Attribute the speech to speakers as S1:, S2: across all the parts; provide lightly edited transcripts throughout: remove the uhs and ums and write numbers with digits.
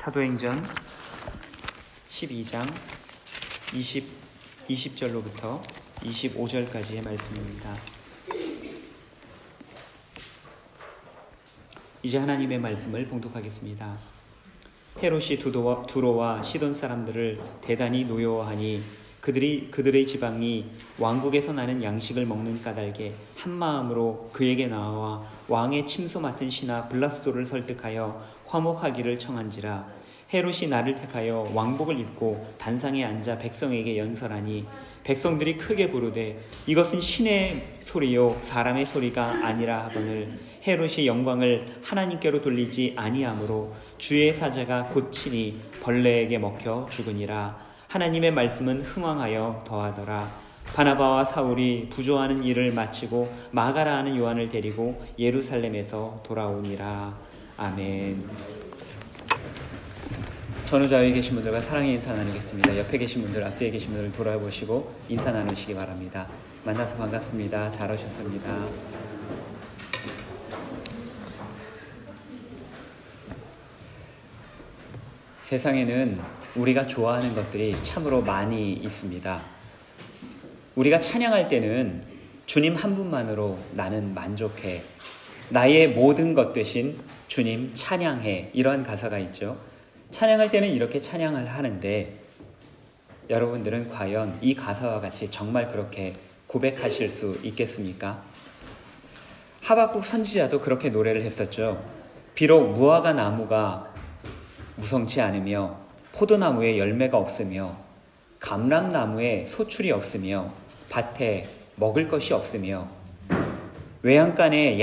S1: 사도행전 12장 20절로부터 25절까지의 말씀입니다. 이제 하나님의 말씀을 봉독하겠습니다. 헤롯이 두로와 시돈 사람들을 대단히 노여워하니 그들의 지방이 왕국에서 나는 양식을 먹는 까닭에 한 마음으로 그에게 나와 왕의 침소 맡은 신하 블라스도를 설득하여 화목하기를 청한지라. 헤롯이 나를 택하여 왕복을 입고 단상에 앉아 백성에게 연설하니 백성들이 크게 부르되 이것은 신의 소리요 사람의 소리가 아니라 하거늘 헤롯이 영광을 하나님께로 돌리지 아니하므로 주의 사자가 곧 친히 벌레에게 먹혀 죽으니라. 하나님의 말씀은 흥왕하여 더하더라. 바나바와 사울이 부조하는 일을 마치고 마가라 하는 요한을 데리고 예루살렘에서 돌아오니라. 아멘. 전후좌우에 계신 분들과 사랑의 인사 나누겠습니다. 옆에 계신 분들, 앞뒤에 계신 분들을 돌아보시고 인사 나누시기 바랍니다. 만나서 반갑습니다. 잘 오셨습니다. 세상에는 우리가 좋아하는 것들이 참으로 많이 있습니다. 우리가 찬양할 때는 주님 한 분만으로 나는 만족해, 나의 모든 것 되신 주님 찬양해, 이러한 가사가 있죠. 찬양할 때는 이렇게 찬양을 하는데 여러분들은 과연 이 가사와 같이 정말 그렇게 고백하실 수 있겠습니까? 하박국 선지자도 그렇게 노래를 했었죠. 비록 무화과 나무가 무성치 않으며 포도나무에 열매가 없으며 감람나무에 소출이 없으며 밭에 먹을 것이 없으며 외양간에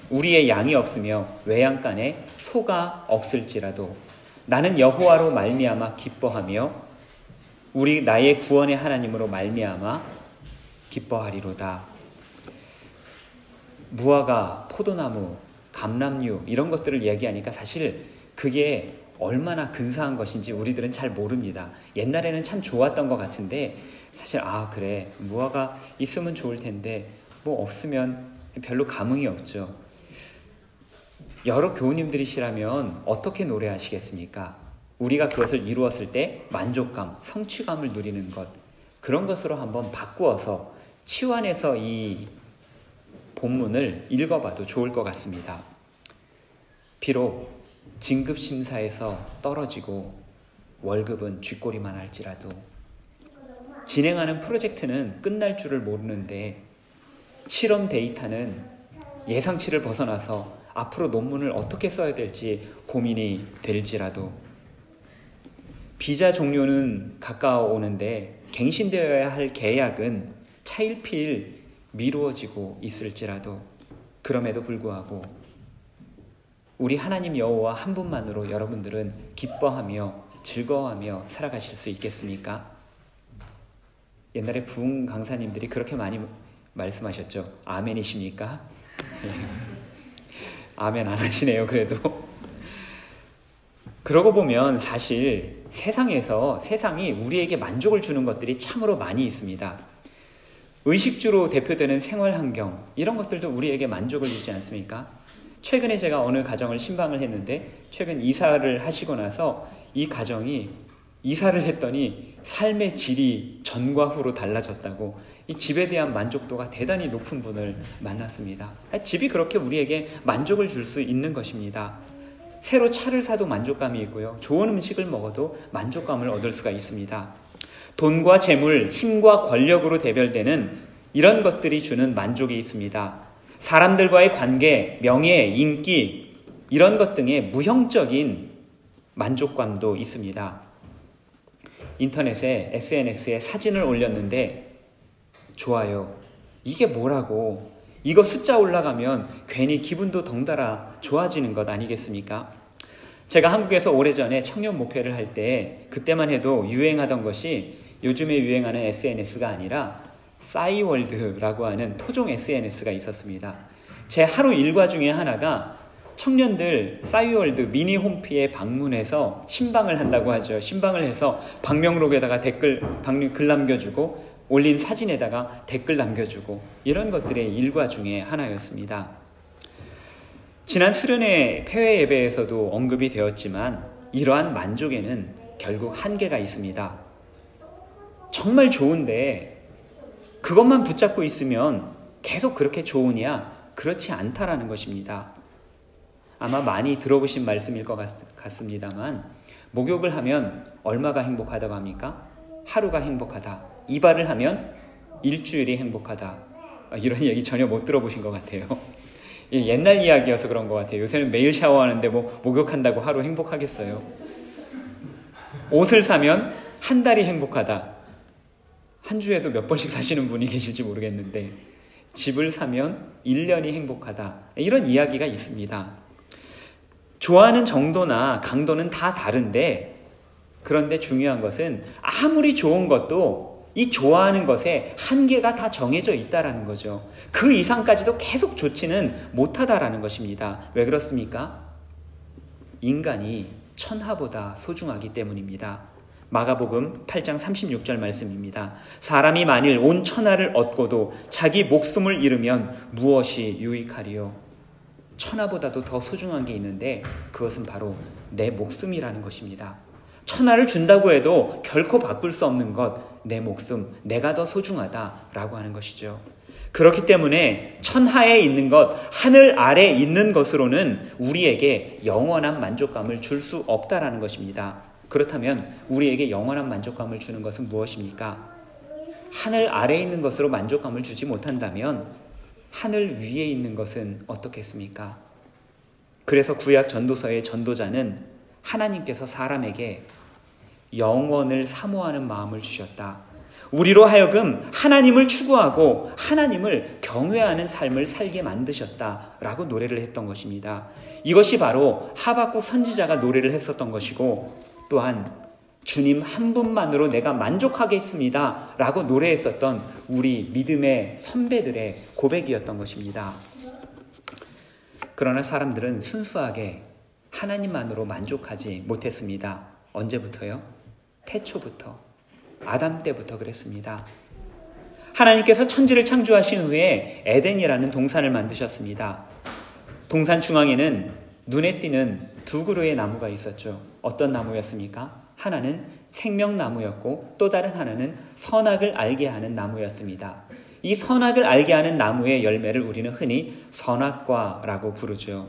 S1: 우리의 양이 없으며 외양간에 소가 없을지라도 나는 여호와로 말미암아 기뻐하며 나의 구원의 하나님으로 말미암아 기뻐하리로다. 무화과, 포도나무, 감람류 이런 것들을 이야기하니까 사실 그게 얼마나 근사한 것인지 우리들은 잘 모릅니다. 옛날에는 참 좋았던 것 같은데 사실 그래 무화과 있으면 좋을 텐데 뭐 없으면 별로 감흥이 없죠. 여러 교우님들이시라면 어떻게 노래하시겠습니까? 우리가 그것을 이루었을 때 만족감, 성취감을 누리는 것, 그런 것으로 한번 바꾸어서 치환해서 이 본문을 읽어봐도 좋을 것 같습니다. 비록 진급심사에서 떨어지고 월급은 쥐꼬리만 할지라도 진행하는 프로젝트는 끝날 줄을 모르는데 실험 데이터는 예상치를 벗어나서 앞으로 논문을 어떻게 써야 될지 고민이 될지라도 비자 종료는 가까워오는데 갱신되어야 할 계약은 차일피일 미루어지고 있을지라도 그럼에도 불구하고 우리 하나님 여호와 한 분만으로 여러분들은 기뻐하며 즐거워하며 살아가실 수 있겠습니까? 옛날에 부흥 강사님들이 그렇게 많이 말씀하셨죠. 아멘이십니까? 아멘 안 하시네요. 그래도 그러고 보면 사실 세상이 우리에게 만족을 주는 것들이 참으로 많이 있습니다. 의식주로 대표되는 생활 환경, 이런 것들도 우리에게 만족을 주지 않습니까? 최근에 제가 어느 가정을 신방을 했는데 최근 이사를 하시고 나서 이 가정이 이사를 했더니 삶의 질이 전과 후로 달라졌다고, 이 집에 대한 만족도가 대단히 높은 분을 만났습니다. 집이 그렇게 우리에게 만족을 줄 수 있는 것입니다. 새로 차를 사도 만족감이 있고요. 좋은 음식을 먹어도 만족감을 얻을 수가 있습니다. 돈과 재물, 힘과 권력으로 대별되는 이런 것들이 주는 만족이 있습니다. 사람들과의 관계, 명예, 인기 이런 것 등의 무형적인 만족감도 있습니다. 인터넷에 SNS에 사진을 올렸는데 좋아요. 이게 뭐라고? 이거 숫자 올라가면 괜히 기분도 덩달아 좋아지는 것 아니겠습니까? 제가 한국에서 오래전에 청년 목회를 할 때 그때만 해도 유행하던 것이 요즘에 유행하는 SNS가 아니라 싸이월드라고 하는 토종 SNS가 있었습니다. 제 하루 일과 중에 하나가 청년들 싸이월드 미니 홈피에 방문해서 신방을 한다고 하죠. 신방을 해서 방명록에다가 글 남겨주고 올린 사진에다가 댓글 남겨주고 이런 것들의 일과 중에 하나였습니다. 지난 수련회 폐회 예배에서도 언급이 되었지만 이러한 만족에는 결국 한계가 있습니다. 정말 좋은데 그것만 붙잡고 있으면 계속 그렇게 좋으냐? 그렇지 않다라는 것입니다. 아마 많이 들어보신 말씀일 것 같습니다만 목욕을 하면 얼마가 행복하다고 합니까? 하루가 행복하다. 이발을 하면 일주일이 행복하다. 이런 얘기 전혀 못 들어보신 것 같아요. 옛날 이야기여서 그런 것 같아요. 요새는 매일 샤워하는데 뭐 목욕한다고 하루 행복하겠어요. 옷을 사면 한 달이 행복하다. 한 주에도 몇 번씩 사시는 분이 계실지 모르겠는데 집을 사면 1년이 행복하다. 이런 이야기가 있습니다. 좋아하는 정도나 강도는 다 다른데 그런데 중요한 것은 아무리 좋은 것도 이 좋아하는 것에 한계가 다 정해져 있다라는 거죠. 그 이상까지도 계속 좋지는 못하다라는 것입니다. 왜 그렇습니까? 인간이 천하보다 소중하기 때문입니다. 마가복음 8장 36절 말씀입니다. 사람이 만일 온 천하를 얻고도 자기 목숨을 잃으면 무엇이 유익하리요? 천하보다도 더 소중한 게 있는데 그것은 바로 내 목숨이라는 것입니다. 천하를 준다고 해도 결코 바꿀 수 없는 것, 내 목숨, 내가 더 소중하다라고 하는 것이죠. 그렇기 때문에 천하에 있는 것, 하늘 아래 있는 것으로는 우리에게 영원한 만족감을 줄 수 없다라는 것입니다. 그렇다면 우리에게 영원한 만족감을 주는 것은 무엇입니까? 하늘 아래에 있는 것으로 만족감을 주지 못한다면 하늘 위에 있는 것은 어떻겠습니까? 그래서 구약 전도서의 전도자는 하나님께서 사람에게 영원을 사모하는 마음을 주셨다. 우리로 하여금 하나님을 추구하고 하나님을 경외하는 삶을 살게 만드셨다라고 노래를 했던 것입니다. 이것이 바로 하박국 선지자가 노래를 했었던 것이고 또한 주님 한 분만으로 내가 만족하겠습니다 라고 노래했었던 우리 믿음의 선배들의 고백이었던 것입니다. 그러나 사람들은 순수하게 하나님만으로 만족하지 못했습니다. 언제부터요? 태초부터, 아담 때부터 그랬습니다. 하나님께서 천지를 창조하신 후에 에덴이라는 동산을 만드셨습니다. 동산 중앙에는 눈에 띄는 두 그루의 나무가 있었죠. 어떤 나무였습니까? 하나는 생명나무였고 또 다른 하나는 선악을 알게 하는 나무였습니다. 이 선악을 알게 하는 나무의 열매를 우리는 흔히 선악과라고 부르죠.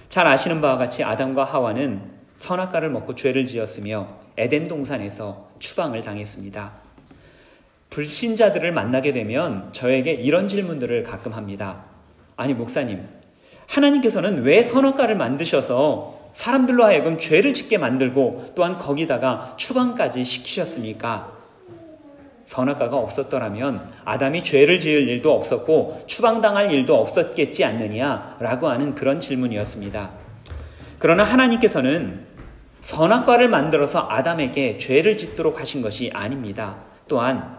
S1: 잘 아시는 바와 같이 아담과 하와는 선악과를 먹고 죄를 지었으며 에덴 동산에서 추방을 당했습니다. 불신자들을 만나게 되면 저에게 이런 질문들을 가끔 합니다. 아니 목사님, 하나님께서는 왜 선악과를 만드셔서 사람들로 하여금 죄를 짓게 만들고 또한 거기다가 추방까지 시키셨습니까? 선악과가 없었더라면 아담이 죄를 지을 일도 없었고 추방당할 일도 없었겠지 않느냐라고 하는 그런 질문이었습니다. 그러나 하나님께서는 선악과를 만들어서 아담에게 죄를 짓도록 하신 것이 아닙니다. 또한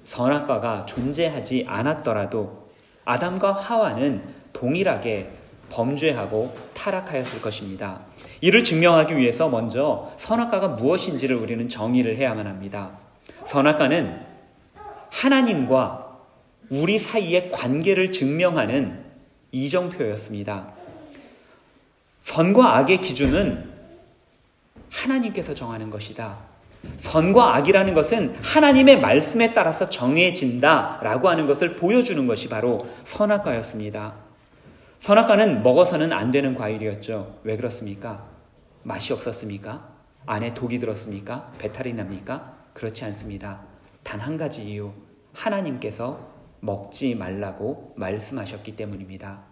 S1: 선악과가 존재하지 않았더라도 아담과 하와는 동일하게 범죄하고 타락하였을 것입니다. 이를 증명하기 위해서 먼저 선악과가 무엇인지를 우리는 정의를 해야만 합니다. 선악과는 하나님과 우리 사이의 관계를 증명하는 이정표였습니다. 선과 악의 기준은 하나님께서 정하는 것이다. 선과 악이라는 것은 하나님의 말씀에 따라서 정해진다라고 하는 것을 보여주는 것이 바로 선악과였습니다. 선악과는 먹어서는 안 되는 과일이었죠. 왜 그렇습니까? 맛이 없었습니까? 안에 독이 들었습니까? 배탈이 납니까? 그렇지 않습니다. 단 한 가지 이유, 하나님께서 먹지 말라고 말씀하셨기 때문입니다.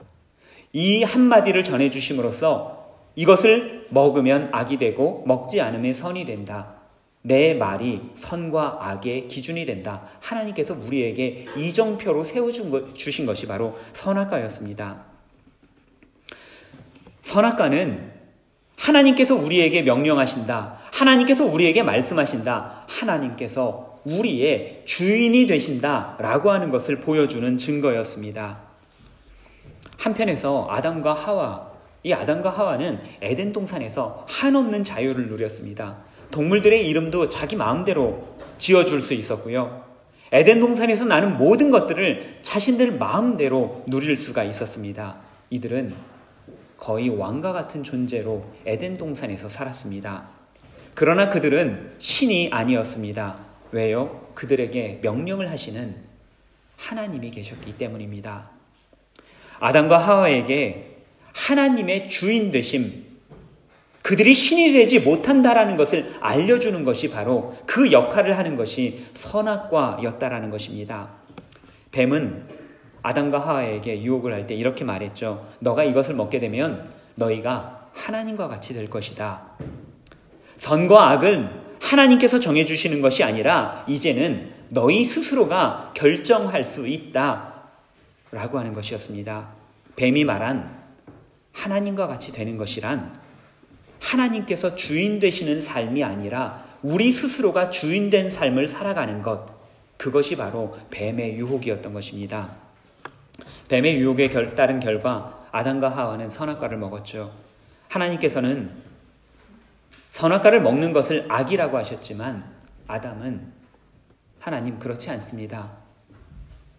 S1: 이 한마디를 전해주심으로써 이것을 먹으면 악이 되고 먹지 않으면 선이 된다. 내 말이 선과 악의 기준이 된다. 하나님께서 우리에게 이정표로 세워주신 것이 바로 선악과였습니다. 선악과는 하나님께서 우리에게 명령하신다. 하나님께서 우리에게 말씀하신다. 하나님께서 우리의 주인이 되신다라고 하는 것을 보여주는 증거였습니다. 한편에서 아담과 하와, 이 아담과 하와는 에덴 동산에서 한없는 자유를 누렸습니다. 동물들의 이름도 자기 마음대로 지어줄 수 있었고요. 에덴 동산에서 나는 모든 것들을 자신들 마음대로 누릴 수가 있었습니다. 이들은 거의 왕과 같은 존재로 에덴 동산에서 살았습니다. 그러나 그들은 신이 아니었습니다. 왜요? 그들에게 명령을 하시는 하나님이 계셨기 때문입니다. 아담과 하와에게 하나님의 주인 되심, 그들이 신이 되지 못한다라는 것을 알려주는 것이 바로 그 역할을 하는 것이 선악과였다라는 것입니다. 뱀은 아담과 하와에게 유혹을 할 때 이렇게 말했죠. 너가 이것을 먹게 되면 너희가 하나님과 같이 될 것이다. 선과 악은 하나님께서 정해주시는 것이 아니라 이제는 너희 스스로가 결정할 수 있다 라고 하는 것이었습니다. 뱀이 말한 하나님과 같이 되는 것이란 하나님께서 주인 되시는 삶이 아니라 우리 스스로가 주인된 삶을 살아가는 것, 그것이 바로 뱀의 유혹이었던 것입니다. 뱀의 유혹에 따른 결과 아담과 하와는 선악과를 먹었죠. 하나님께서는 선악과를 먹는 것을 악이라고 하셨지만 아담은 하나님 그렇지 않습니다.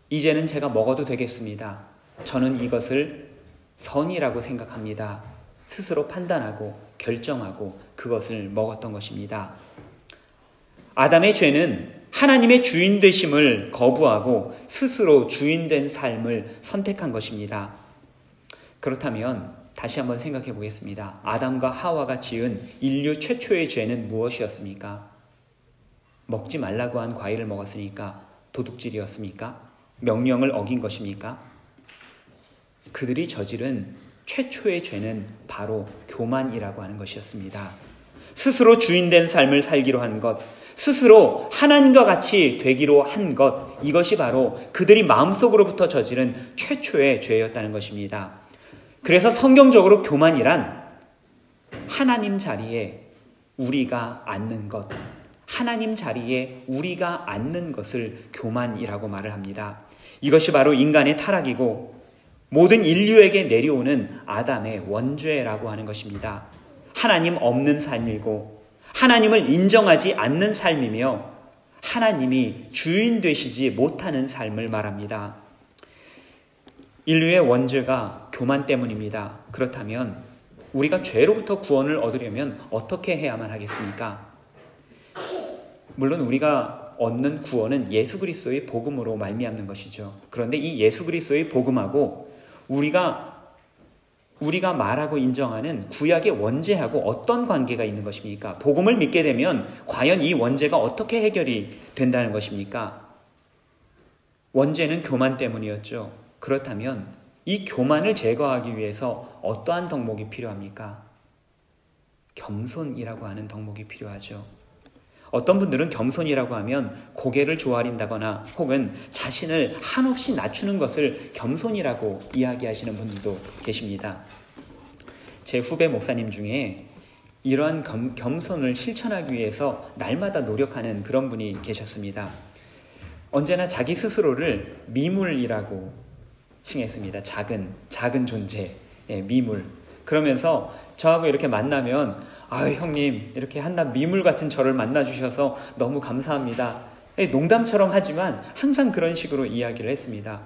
S1: 이제는 제가 먹어도 되겠습니다. 저는 이것을 선이라고 생각합니다. 스스로 판단하고 결정하고 그것을 먹었던 것입니다. 아담의 죄는 하나님의 주인 되심을 거부하고 스스로 주인된 삶을 선택한 것입니다. 그렇다면 다시 한번 생각해 보겠습니다. 아담과 하와가 지은 인류 최초의 죄는 무엇이었습니까? 먹지 말라고 한 과일을 먹었으니까 도둑질이었습니까? 명령을 어긴 것입니까? 그들이 저지른 최초의 죄는 바로 교만이라고 하는 것이었습니다. 스스로 주인된 삶을 살기로 한 것, 스스로 하나님과 같이 되기로 한 것, 이것이 바로 그들이 마음속으로부터 저지른 최초의 죄였다는 것입니다. 그래서 성경적으로 교만이란 하나님 자리에 우리가 앉는 것, 하나님 자리에 우리가 앉는 것을 교만이라고 말을 합니다. 이것이 바로 인간의 타락이고 모든 인류에게 내려오는 아담의 원죄라고 하는 것입니다. 하나님 없는 삶이고 하나님을 인정하지 않는 삶이며 하나님이 주인 되시지 못하는 삶을 말합니다. 인류의 원죄가 교만 때문입니다. 그렇다면 우리가 죄로부터 구원을 얻으려면 어떻게 해야만 하겠습니까? 물론 우리가 얻는 구원은 예수 그리스도의 복음으로 말미암는 것이죠. 그런데 이 예수 그리스도의 복음하고 우리가 말하고 인정하는 구약의 원죄하고 어떤 관계가 있는 것입니까? 복음을 믿게 되면 과연 이 원죄가 어떻게 해결이 된다는 것입니까? 원죄는 교만 때문이었죠. 그렇다면 이 교만을 제거하기 위해서 어떠한 덕목이 필요합니까? 겸손이라고 하는 덕목이 필요하죠. 어떤 분들은 겸손이라고 하면 고개를 조아린다거나 혹은 자신을 한없이 낮추는 것을 겸손이라고 이야기하시는 분들도 계십니다. 제 후배 목사님 중에 이러한 겸손을 실천하기 위해서 날마다 노력하는 그런 분이 계셨습니다. 언제나 자기 스스로를 미물이라고 칭했습니다. 작은 존재, 미물. 그러면서 저하고 이렇게 만나면 아유 형님 이렇게 한낱 미물 같은 저를 만나주셔서 너무 감사합니다. 농담처럼 하지만 항상 그런 식으로 이야기를 했습니다.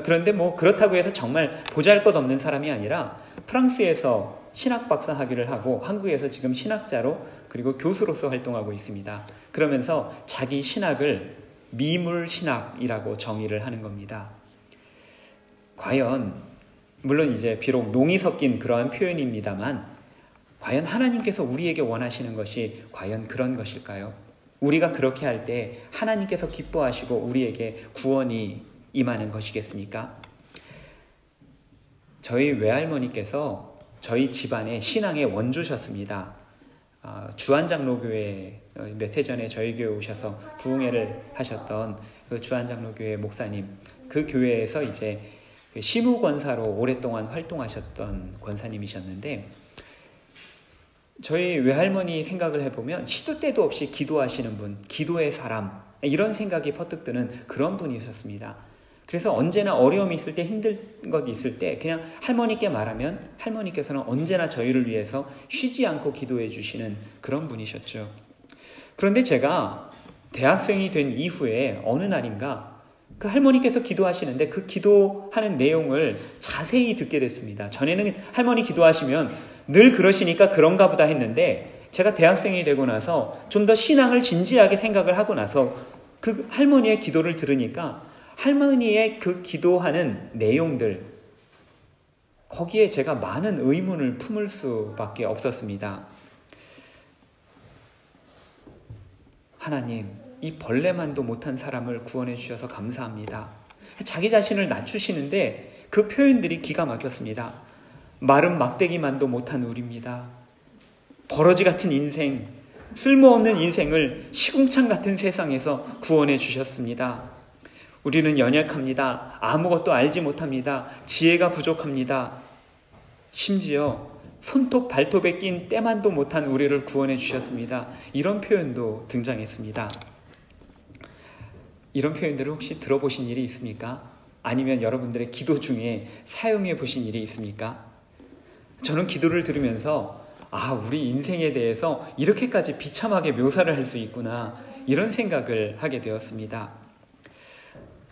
S1: 그런데 그렇다고 해서 정말 보잘것없는 사람이 아니라 프랑스에서 신학 박사 학위를 하고 한국에서 지금 신학자로 그리고 교수로서 활동하고 있습니다. 그러면서 자기 신학을 미물 신학이라고 정의를 하는 겁니다. 과연 물론 이제 비록 농이 섞인 그러한 표현입니다만 과연 하나님께서 우리에게 원하시는 것이 과연 그런 것일까요? 우리가 그렇게 할 때 하나님께서 기뻐하시고 우리에게 구원이 임하는 것이겠습니까? 저희 외할머니께서 저희 집안의 신앙의 원조셨습니다. 주한장로교회 몇 해 전에 저희 교회 오셔서 부흥회를 하셨던 그 주한장로교회 목사님, 그 교회에서 이제 시무권사로 오랫동안 활동하셨던 권사님이셨는데 저희 외할머니 생각을 해보면 시도 때도 없이 기도하시는 분, 기도의 사람, 이런 생각이 퍼뜩 드는 그런 분이셨습니다. 그래서 언제나 어려움이 있을 때, 힘든 것이 있을 때 그냥 할머니께 말하면 할머니께서는 언제나 저희를 위해서 쉬지 않고 기도해 주시는 그런 분이셨죠. 그런데 제가 대학생이 된 이후에 어느 날인가 그 할머니께서 기도하시는데 그 기도하는 내용을 자세히 듣게 됐습니다. 전에는 할머니 기도하시면 늘 그러시니까 그런가 보다 했는데 제가 대학생이 되고 나서 좀 더 신앙을 진지하게 생각을 하고 나서 그 할머니의 기도를 들으니까 할머니의 그 기도하는 내용들, 거기에 제가 많은 의문을 품을 수밖에 없었습니다. 하나님, 이 벌레만도 못한 사람을 구원해 주셔서 감사합니다. 자기 자신을 낮추시는데 그 표현들이 기가 막혔습니다. 마른 막대기만도 못한 우리입니다. 버러지 같은 인생, 쓸모없는 인생을 시궁창 같은 세상에서 구원해 주셨습니다. 우리는 연약합니다. 아무것도 알지 못합니다. 지혜가 부족합니다. 심지어 손톱 발톱에 낀 때만도 못한 우리를 구원해 주셨습니다. 이런 표현도 등장했습니다. 이런 표현들을 혹시 들어보신 일이 있습니까? 아니면 여러분들의 기도 중에 사용해 보신 일이 있습니까? 저는 기도를 들으면서 우리 인생에 대해서 이렇게까지 비참하게 묘사를 할 수 있구나, 이런 생각을 하게 되었습니다.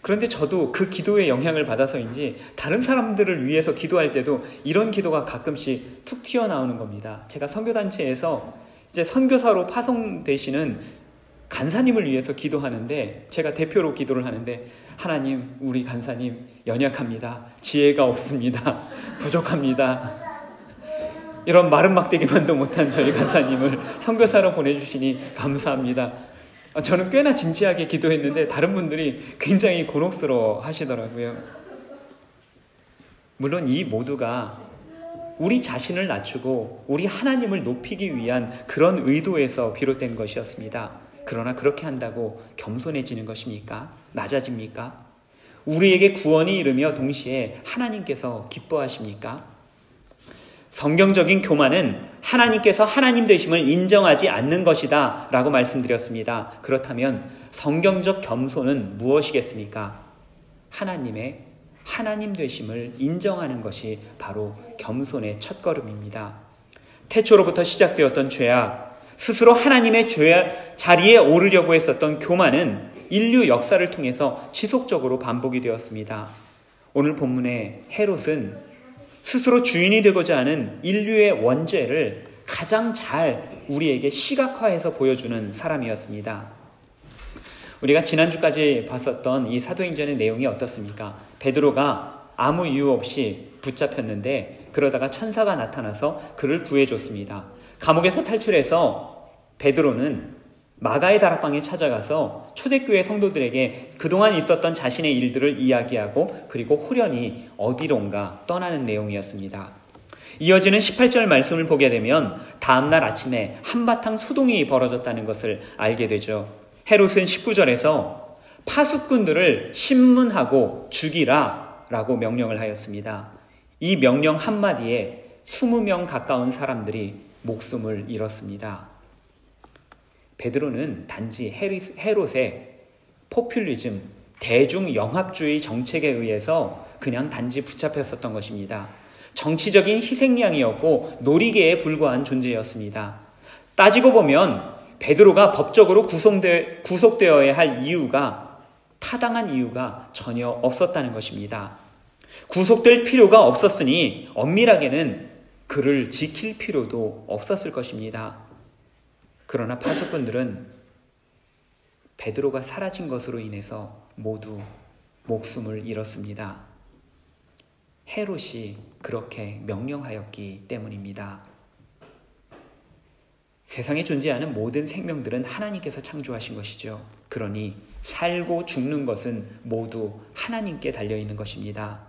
S1: 그런데 저도 그 기도의 영향을 받아서인지 다른 사람들을 위해서 기도할 때도 이런 기도가 가끔씩 툭 튀어나오는 겁니다. 제가 선교단체에서 이제 선교사로 파송되시는 간사님을 위해서 기도하는데, 제가 대표로 기도를 하는데, 하나님, 우리 간사님 연약합니다. 지혜가 없습니다. 부족합니다. 이런 마른 막대기만도 못한 저희 간사님을 선교사로 보내주시니 감사합니다. 저는 꽤나 진지하게 기도했는데 다른 분들이 굉장히 곤혹스러워 하시더라고요. 물론 이 모두가 우리 자신을 낮추고 우리 하나님을 높이기 위한 그런 의도에서 비롯된 것이었습니다. 그러나 그렇게 한다고 겸손해지는 것입니까? 낮아집니까? 우리에게 구원이 이르며 동시에 하나님께서 기뻐하십니까? 성경적인 교만은 하나님께서 하나님 되심을 인정하지 않는 것이다 라고 말씀드렸습니다. 그렇다면 성경적 겸손은 무엇이겠습니까? 하나님의 하나님 되심을 인정하는 것이 바로 겸손의 첫걸음입니다. 태초로부터 시작되었던 죄악, 스스로 하나님의 자리에 오르려고 했었던 교만은 인류 역사를 통해서 지속적으로 반복이 되었습니다. 오늘 본문의 헤롯은 스스로 주인이 되고자 하는 인류의 원죄를 가장 잘 우리에게 시각화해서 보여주는 사람이었습니다. 우리가 지난주까지 봤었던 이 사도행전의 내용이 어떻습니까? 베드로가 아무 이유 없이 붙잡혔는데 그러다가 천사가 나타나서 그를 구해줬습니다. 감옥에서 탈출해서 베드로는 마가의 다락방에 찾아가서 초대교회 성도들에게 그동안 있었던 자신의 일들을 이야기하고 그리고 호련히 어디론가 떠나는 내용이었습니다. 이어지는 18절 말씀을 보게 되면 다음날 아침에 한바탕 소동이 벌어졌다는 것을 알게 되죠. 헤롯은 19절에서 파수꾼들을 신문하고 죽이라 라고 명령을 하였습니다. 이 명령 한마디에 20명 가까운 사람들이 목숨을 잃었습니다. 베드로는 단지 헤롯의 포퓰리즘, 대중영합주의 정책에 의해서 그냥 단지 붙잡혔었던 것입니다. 정치적인 희생양이었고 놀이개에 불과한 존재였습니다. 따지고 보면 베드로가 법적으로 구속되어야 할 이유가, 타당한 이유가 전혀 없었다는 것입니다. 구속될 필요가 없었으니 엄밀하게는 그를 지킬 필요도 없었을 것입니다. 그러나 파수꾼들은 베드로가 사라진 것으로 인해서 모두 목숨을 잃었습니다. 헤롯이 그렇게 명령하였기 때문입니다. 세상에 존재하는 모든 생명들은 하나님께서 창조하신 것이죠. 그러니 살고 죽는 것은 모두 하나님께 달려있는 것입니다.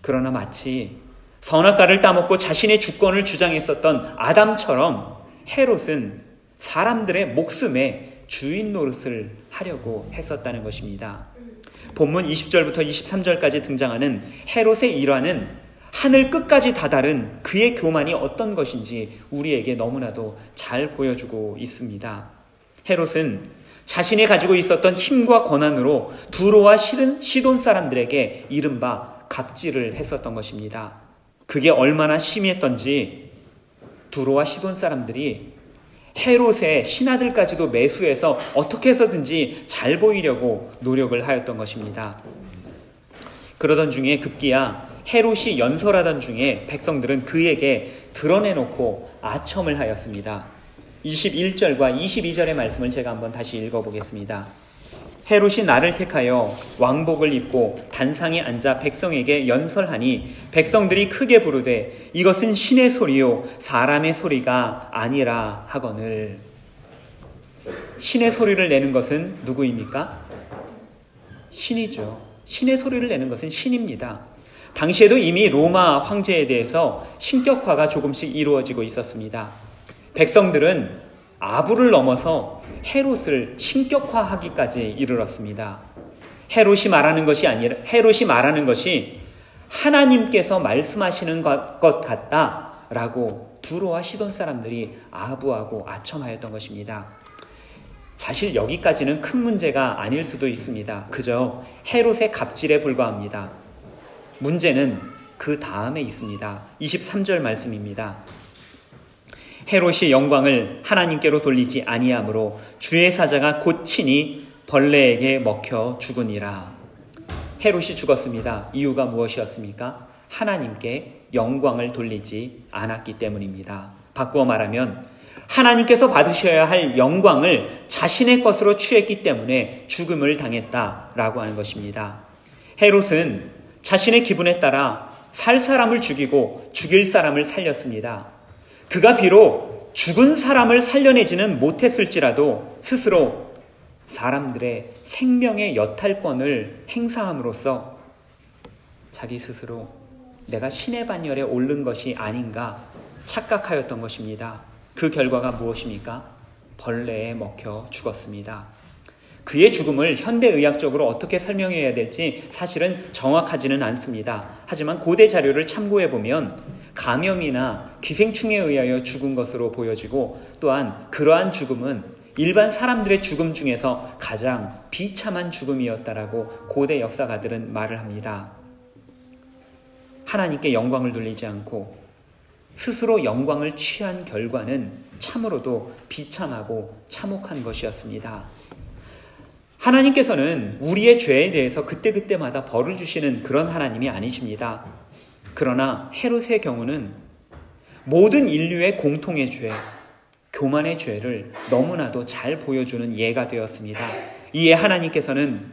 S1: 그러나 마치 선악과를 따먹고 자신의 주권을 주장했었던 아담처럼 헤롯은 사람들의 목숨에 주인 노릇을 하려고 했었다는 것입니다. 본문 20절부터 23절까지 등장하는 헤롯의 일화는 하늘 끝까지 다다른 그의 교만이 어떤 것인지 우리에게 너무나도 잘 보여주고 있습니다. 헤롯은 자신이 가지고 있었던 힘과 권한으로 두로와 시돈 사람들에게 이른바 갑질을 했었던 것입니다. 그게 얼마나 심했던지 두로와 시돈 사람들이 헤롯의 신하들까지도 매수해서 어떻게 해서든지 잘 보이려고 노력을 하였던 것입니다. 그러던 중에 급기야 헤롯이 연설하던 중에 백성들은 그에게 드러내놓고 아첨을 하였습니다. 21절과 22절의 말씀을 제가 한번 다시 읽어보겠습니다. 헤롯이 나를 택하여 왕복을 입고 단상에 앉아 백성에게 연설하니 백성들이 크게 부르되 이것은 신의 소리요 사람의 소리가 아니라 하거늘. 신의 소리를 내는 것은 누구입니까? 신이죠. 신의 소리를 내는 것은 신입니다. 당시에도 이미 로마 황제에 대해서 신격화가 조금씩 이루어지고 있었습니다. 백성들은 아부를 넘어서 헤롯을 신격화하기까지 이르렀습니다. 헤롯이 말하는 것이 하나님께서 말씀하시는 것 같다라고 두로와 시돈 사람들이 아부하고 아첨하였던 것입니다. 사실 여기까지는 큰 문제가 아닐 수도 있습니다. 그저 헤롯의 갑질에 불과합니다. 문제는 그 다음에 있습니다. 23절 말씀입니다. 헤롯이 영광을 하나님께로 돌리지 아니하므로 주의 사자가 곧 친히 벌레에게 먹혀 죽으니라. 헤롯이 죽었습니다. 이유가 무엇이었습니까? 하나님께 영광을 돌리지 않았기 때문입니다. 바꾸어 말하면 하나님께서 받으셔야 할 영광을 자신의 것으로 취했기 때문에 죽음을 당했다라고 하는 것입니다. 헤롯은 자신의 기분에 따라 살 사람을 죽이고 죽일 사람을 살렸습니다. 그가 비록 죽은 사람을 살려내지는 못했을지라도 스스로 사람들의 생명의 여탈권을 행사함으로써 자기 스스로 내가 신의 반열에 오른 것이 아닌가 착각하였던 것입니다. 그 결과가 무엇입니까? 벌레에 먹혀 죽었습니다. 그의 죽음을 현대의학적으로 어떻게 설명해야 될지 사실은 정확하지는 않습니다. 하지만 고대 자료를 참고해보면 감염이나 기생충에 의하여 죽은 것으로 보여지고 또한 그러한 죽음은 일반 사람들의 죽음 중에서 가장 비참한 죽음이었다라고 고대 역사가들은 말을 합니다. 하나님께 영광을 돌리지 않고 스스로 영광을 취한 결과는 참으로도 비참하고 참혹한 것이었습니다. 하나님께서는 우리의 죄에 대해서 그때그때마다 벌을 주시는 그런 하나님이 아니십니다. 그러나 헤롯의 경우는 모든 인류의 공통의 죄, 교만의 죄를 너무나도 잘 보여주는 예가 되었습니다. 이에 하나님께서는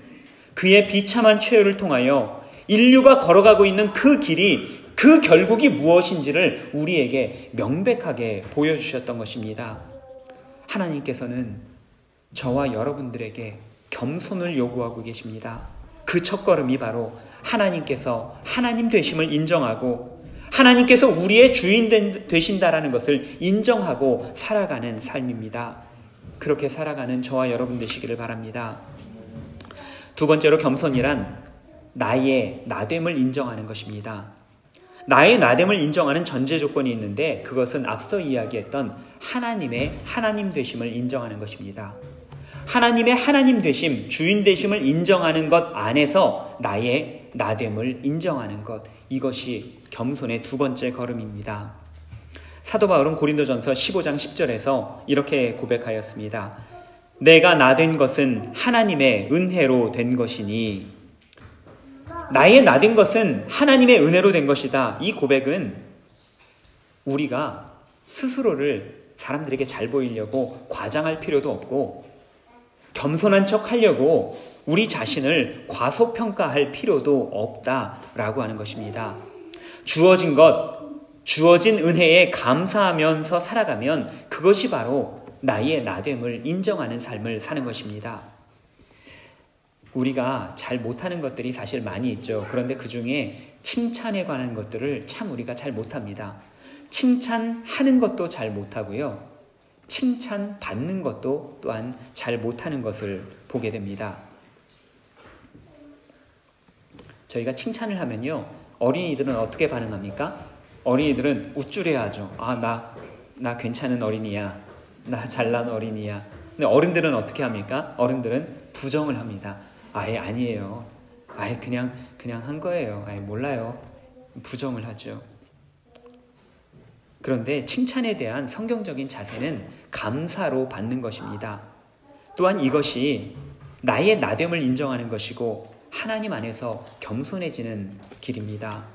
S1: 그의 비참한 최후를 통하여 인류가 걸어가고 있는 그 길이, 그 결국이 무엇인지를 우리에게 명백하게 보여주셨던 것입니다. 하나님께서는 저와 여러분들에게 겸손을 요구하고 계십니다. 그 첫걸음이 바로 하나님께서 하나님 되심을 인정하고 하나님께서 우리의 주인 되신다라는 것을 인정하고 살아가는 삶입니다. 그렇게 살아가는 저와 여러분 되시기를 바랍니다. 두 번째로 겸손이란 나의 나됨을 인정하는 것입니다. 나의 나됨을 인정하는 전제 조건이 있는데 그것은 앞서 이야기했던 하나님의 하나님 되심을 인정하는 것입니다. 하나님의 하나님 되심, 주인 되심을 인정하는 것 안에서 나의 나됨을 인정하는 것, 이것이 겸손의 두 번째 걸음입니다. 사도 바울은 고린도전서 15장 10절에서 이렇게 고백하였습니다. 내가 나된 것은 하나님의 은혜로 된 것이니, 나의 나된 것은 하나님의 은혜로 된 것이다. 이 고백은 우리가 스스로를 사람들에게 잘 보이려고 과장할 필요도 없고 겸손한 척 하려고 우리 자신을 과소평가할 필요도 없다라고 하는 것입니다. 주어진 것, 주어진 은혜에 감사하면서 살아가면 그것이 바로 나의 나됨을 인정하는 삶을 사는 것입니다. 우리가 잘 못하는 것들이 사실 많이 있죠. 그런데 그 중에 칭찬에 관한 것들을 참 우리가 잘 못합니다. 칭찬하는 것도 잘 못하고요. 칭찬받는 것도 또한 잘 못하는 것을 보게 됩니다. 저희가 칭찬을 하면요, 어린이들은 어떻게 반응합니까? 어린이들은 우쭐해야죠. 나 괜찮은 어린이야. 나 잘난 어린이야. 근데 어른들은 어떻게 합니까? 어른들은 부정을 합니다. 아니에요. 그냥 한 거예요. 몰라요. 부정을 하죠. 그런데 칭찬에 대한 성경적인 자세는 감사로 받는 것입니다. 또한 이것이 나의 나됨을 인정하는 것이고 하나님 안에서 겸손해지는 길입니다.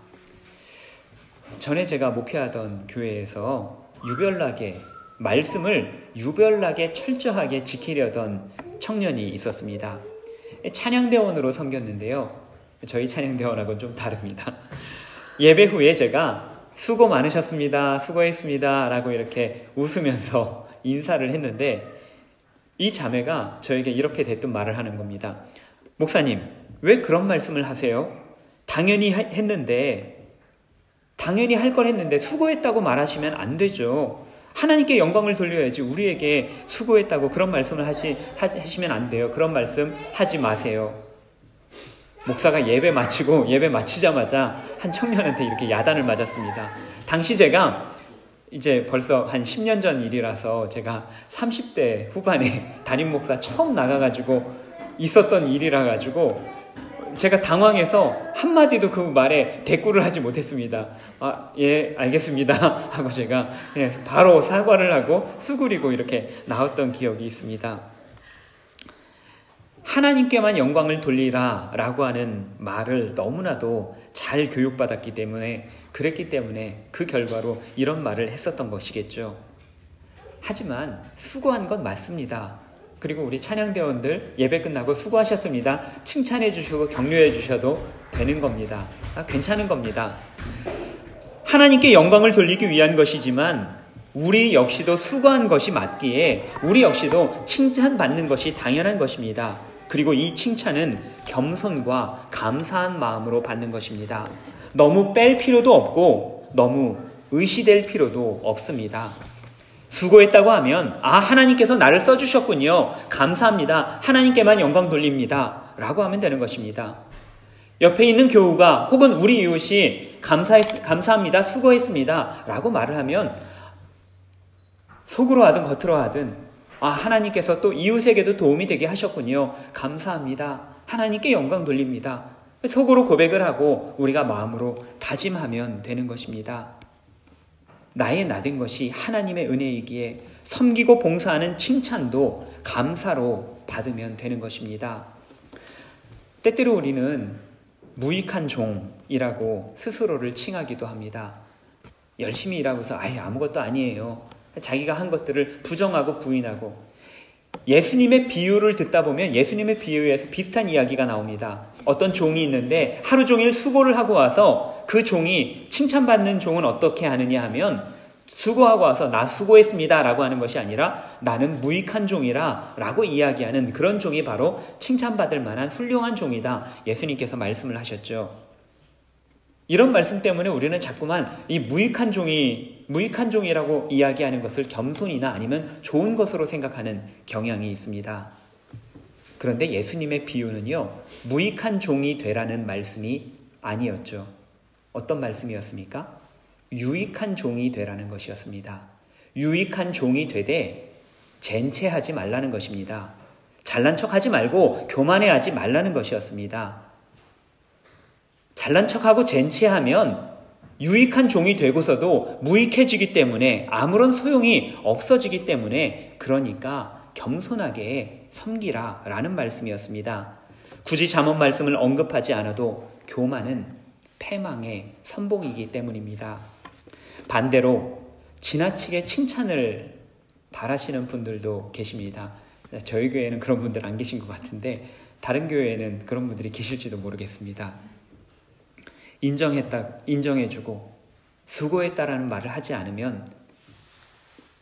S1: 전에 제가 목회하던 교회에서 말씀을 유별나게 철저하게 지키려던 청년이 있었습니다. 찬양대원으로 섬겼는데요. 저희 찬양대원하고는 좀 다릅니다. 예배 후에 제가 수고 많으셨습니다. 수고했습니다. 라고 이렇게 웃으면서 인사를 했는데 이 자매가 저에게 이렇게 대뜸 말을 하는 겁니다. 목사님, 왜 그런 말씀을 하세요? 당연히 할 걸 했는데 수고했다고 말하시면 안 되죠. 하나님께 영광을 돌려야지 우리에게 수고했다고 그런 말씀을 하시면 안 돼요. 그런 말씀 하지 마세요. 목사가 예배 마치자마자 한 청년한테 이렇게 야단을 맞았습니다. 당시 제가 이제 벌써 한 10년 전 일이라서 제가 30대 후반에 담임 목사 처음 나가가지고 있었던 일이라 가지고 제가 당황해서 한마디도 그 말에 대꾸를 하지 못했습니다. 예, 알겠습니다 하고 제가 바로 사과를 하고 수그리고 이렇게 나왔던 기억이 있습니다. 하나님께만 영광을 돌리라 라고 하는 말을 너무나도 잘 교육받았기 때문에 그랬기 때문에 그 결과로 이런 말을 했었던 것이겠죠. 하지만 수고한 건 맞습니다. 그리고 우리 찬양대원들 예배 끝나고 수고하셨습니다. 칭찬해 주시고 격려해 주셔도 되는 겁니다. 괜찮은 겁니다. 하나님께 영광을 돌리기 위한 것이지만 우리 역시도 수고한 것이 맞기에 우리 역시도 칭찬받는 것이 당연한 것입니다. 그리고 이 칭찬은 겸손과 감사한 마음으로 받는 것입니다. 너무 뺄 필요도 없고 너무 의시될 필요도 없습니다. 수고했다고 하면 하나님께서 나를 써주셨군요. 감사합니다. 하나님께만 영광 돌립니다. 라고 하면 되는 것입니다. 옆에 있는 교우가 혹은 우리 이웃이 감사합니다. 수고했습니다. 라고 말을 하면 속으로 하든 겉으로 하든 하나님께서 또 이웃에게도 도움이 되게 하셨군요. 감사합니다. 하나님께 영광 돌립니다. 속으로 고백을 하고 우리가 마음으로 다짐하면 되는 것입니다. 나의 나된 것이 하나님의 은혜이기에 섬기고 봉사하는 칭찬도 감사로 받으면 되는 것입니다. 때때로 우리는 무익한 종이라고 스스로를 칭하기도 합니다. 열심히 일하고서 아무것도 아니에요. 자기가 한 것들을 부정하고 부인하고 예수님의 비유를 듣다 보면 예수님의 비유에서 비슷한 이야기가 나옵니다. 어떤 종이 있는데 하루 종일 수고를 하고 와서 그 종이 칭찬받는 종은 어떻게 하느냐 하면 수고하고 와서 나 수고했습니다 라고 하는 것이 아니라 나는 무익한 종이라 라고 이야기하는 그런 종이 바로 칭찬받을 만한 훌륭한 종이다. 예수님께서 말씀을 하셨죠. 이런 말씀 때문에 우리는 자꾸만 이 무익한 종이라고 이야기하는 것을 겸손이나 아니면 좋은 것으로 생각하는 경향이 있습니다. 그런데 예수님의 비유는요, 무익한 종이 되라는 말씀이 아니었죠. 어떤 말씀이었습니까? 유익한 종이 되라는 것이었습니다. 유익한 종이 되되 젠체하지 말라는 것입니다. 잘난 척하지 말고 교만해하지 말라는 것이었습니다. 잘난 척하고 젠체하면 유익한 종이 되고서도 무익해지기 때문에 아무런 소용이 없어지기 때문에 그러니까 겸손하게 섬기라 라는 말씀이었습니다. 굳이 잠언 말씀을 언급하지 않아도 교만은 패망의 선봉이기 때문입니다. 반대로 지나치게 칭찬을 바라시는 분들도 계십니다. 저희 교회에는 그런 분들 안 계신 것 같은데 다른 교회에는 그런 분들이 계실지도 모르겠습니다. 인정해주고 수고했다라는 말을 하지 않으면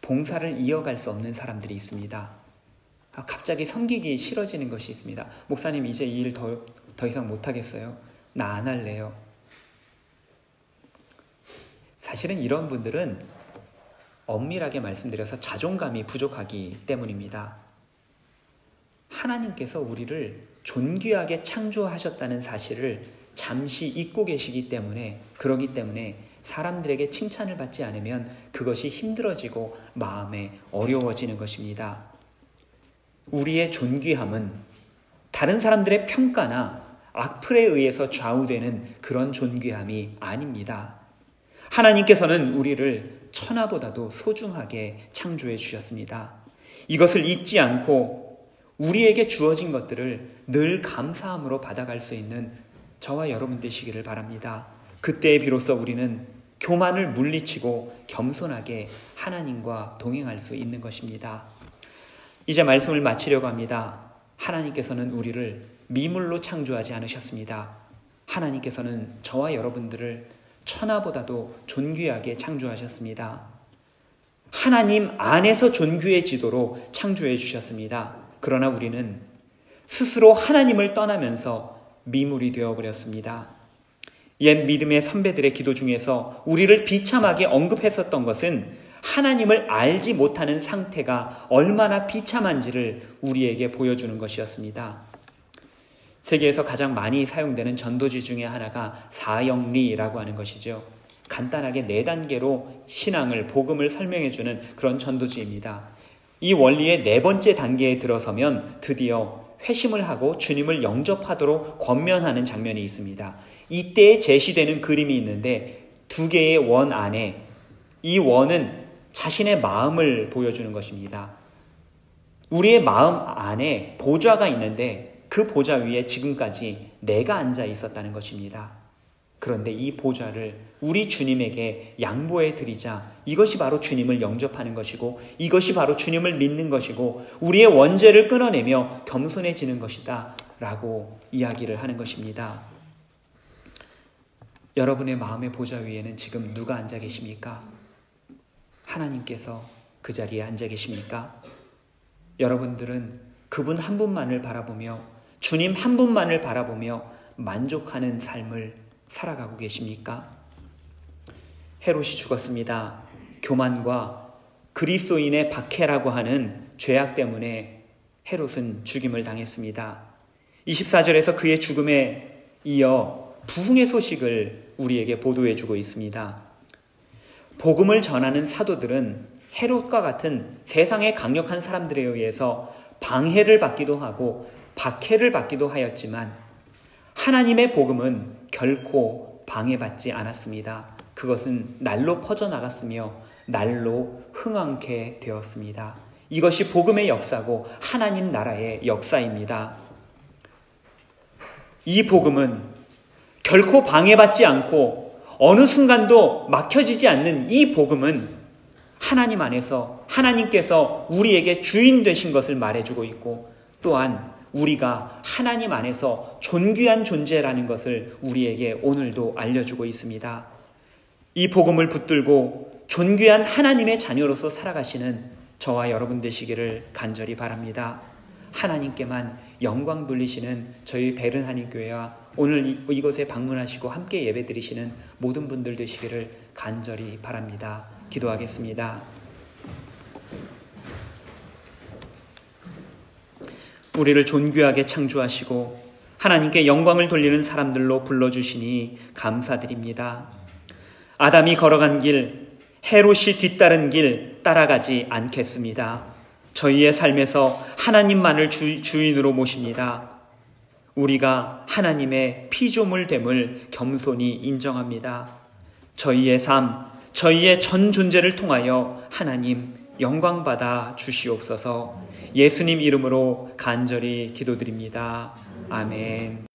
S1: 봉사를 이어갈 수 없는 사람들이 있습니다. 갑자기 섬기기 싫어지는 것이 있습니다. 목사님 이제 이 일 더 이상 못하겠어요. 나 안 할래요. 사실은 이런 분들은 엄밀하게 말씀드려서 자존감이 부족하기 때문입니다. 하나님께서 우리를 존귀하게 창조하셨다는 사실을 잠시 잊고 계시기 때문에 그러기 때문에 사람들에게 칭찬을 받지 않으면 그것이 힘들어지고 마음에 어려워지는 것입니다. 우리의 존귀함은 다른 사람들의 평가나 악플에 의해서 좌우되는 그런 존귀함이 아닙니다. 하나님께서는 우리를 천하보다도 소중하게 창조해 주셨습니다. 이것을 잊지 않고 우리에게 주어진 것들을 늘 감사함으로 받아갈 수 있는 저와 여러분 되시기를 바랍니다. 그때에 비로소 우리는 교만을 물리치고 겸손하게 하나님과 동행할 수 있는 것입니다. 이제 말씀을 마치려고 합니다. 하나님께서는 우리를 미물로 창조하지 않으셨습니다. 하나님께서는 저와 여러분들을 천하보다도 존귀하게 창조하셨습니다. 하나님 안에서 존귀해지도록 창조해 주셨습니다. 그러나 우리는 스스로 하나님을 떠나면서 미물이 되어버렸습니다. 옛 믿음의 선배들의 기도 중에서 우리를 비참하게 언급했었던 것은 하나님을 알지 못하는 상태가 얼마나 비참한지를 우리에게 보여주는 것이었습니다. 세계에서 가장 많이 사용되는 전도지 중에 하나가 사형리라고 하는 것이죠. 간단하게 4단계로 신앙을, 복음을 설명해주는 그런 전도지입니다. 이 원리의 4번째 단계에 들어서면 드디어 회심을 하고 주님을 영접하도록 권면하는 장면이 있습니다. 이때에 제시되는 그림이 있는데 2개의 원 안에, 이 원은 자신의 마음을 보여주는 것입니다. 우리의 마음 안에 보좌가 있는데 그 보좌 위에 지금까지 내가 앉아 있었다는 것입니다. 그런데 이 보좌를 우리 주님에게 양보해 드리자, 이것이 바로 주님을 영접하는 것이고, 이것이 바로 주님을 믿는 것이고, 우리의 원죄를 끊어내며 겸손해지는 것이다 라고 이야기를 하는 것입니다. 여러분의 마음의 보좌 위에는 지금 누가 앉아 계십니까? 하나님께서 그 자리에 앉아 계십니까? 여러분들은 그분 한 분만을 바라보며, 주님 한 분만을 바라보며 만족하는 삶을 살아가고 계십니까? 헤롯이 죽었습니다. 교만과 그리스도인의 박해라고 하는 죄악 때문에 헤롯은 죽임을 당했습니다. 24절에서 그의 죽음에 이어 부흥의 소식을 우리에게 보도해주고 있습니다. 복음을 전하는 사도들은 헤롯과 같은 세상의 강력한 사람들에 의해서 방해를 받기도 하고 박해를 받기도 하였지만 하나님의 복음은 결코 방해받지 않았습니다. 그것은 날로 퍼져나갔으며 날로 흥왕케 되었습니다. 이것이 복음의 역사고 하나님 나라의 역사입니다. 이 복음은 결코 방해받지 않고 어느 순간도 막혀지지 않는 이 복음은 하나님 안에서 하나님께서 우리에게 주인 되신 것을 말해주고 있고, 또한 우리가 하나님 안에서 존귀한 존재라는 것을 우리에게 오늘도 알려주고 있습니다. 이 복음을 붙들고 존귀한 하나님의 자녀로서 살아가시는 저와 여러분 되시기를 간절히 바랍니다. 하나님께만 영광 돌리시는 저희 베른하님교회와 오늘 이곳에 방문하시고 함께 예배드리시는 모든 분들 되시기를 간절히 바랍니다. 기도하겠습니다. 우리를 존귀하게 창조하시고 하나님께 영광을 돌리는 사람들로 불러주시니 감사드립니다. 아담이 걸어간 길, 헤롯이 뒤따른 길 따라가지 않겠습니다. 저희의 삶에서 하나님만을 주인으로 모십니다. 우리가 하나님의 피조물됨을 겸손히 인정합니다. 저희의 삶, 저희의 전 존재를 통하여 하나님 영광받아 주시옵소서. 예수님 이름으로 간절히 기도드립니다. 아멘.